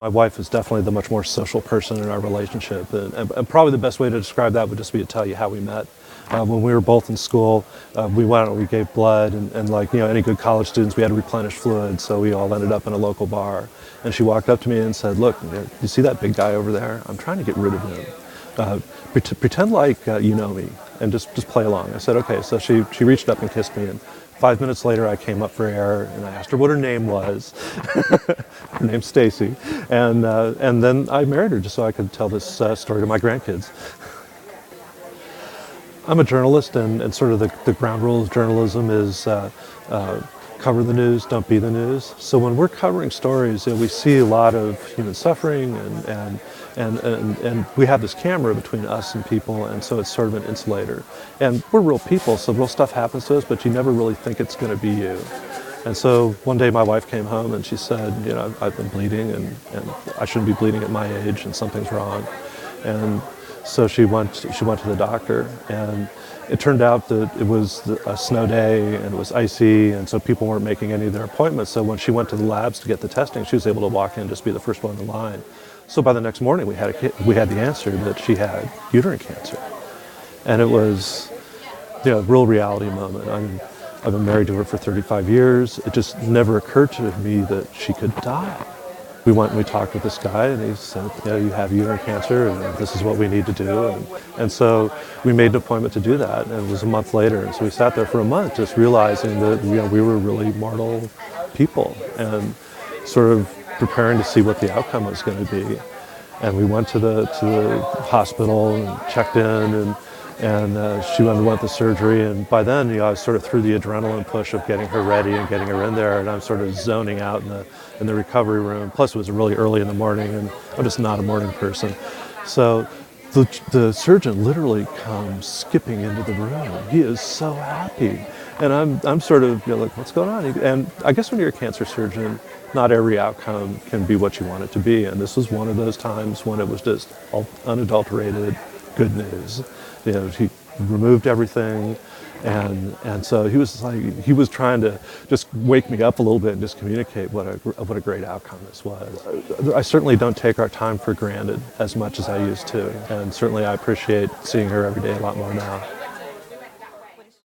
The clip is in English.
My wife is definitely the much more social person in our relationship, and probably the best way to describe that would just be to tell you how we met. When we were both in school, we went out and we gave blood, and like any good college students, we had to replenish fluid, so we all ended up in a local bar. And she walked up to me and said, "Look, you see that big guy over there? I'm trying to get rid of him. Pretend like you know me, and just play along." I said, "Okay." So she reached up and kissed me, and 5 minutes later, I came up for air, and I asked her what her name was. Her name's Stacy, and then I married her just so I could tell this story to my grandkids. I'm a journalist, and sort of the ground rule of journalism is cover the news, don't be the news. So when we're covering stories, we see a lot of human suffering, and we have this camera between us and people, and so it's sort of an insulator. And we're real people, so real stuff happens to us, but you never really think it's going to be you. And so one day my wife came home and she said, I've been bleeding, and I shouldn't be bleeding at my age, and something's wrong. And so she went to the doctor, and it turned out that it was a snow day and it was icy, and so people weren't making any of their appointments. So when she went to the labs to get the testing, she was able to walk in and just be the first one in line. So by the next morning, we had the answer that she had uterine cancer, and it was a real reality moment. I've been married to her for 35 years. It just never occurred to me that she could die. We went and we talked with this guy, and he said, you have uterine cancer, and this is what we need to do. And so we made an appointment to do that, and it was a month later. And so we sat there for a month just realizing that we were really mortal people, and sort of preparing to see what the outcome was going to be. And we went to the hospital and checked in, and she underwent the surgery, and by then, I was sort of through the adrenaline push of getting her ready and getting her in there, and I'm sort of zoning out in the recovery room. Plus, it was really early in the morning, and I'm just not a morning person. So the surgeon literally comes skipping into the room. He is so happy, and I'm sort of like, what's going on? And I guess when you're a cancer surgeon, not every outcome can be what you want it to be, and this was one of those times when it was just unadulterated good news. He removed everything, and so he was trying to just wake me up a little bit and just communicate what a great outcome this was. I certainly don't take our time for granted as much as I used to, and certainly I appreciate seeing her every day a lot more now.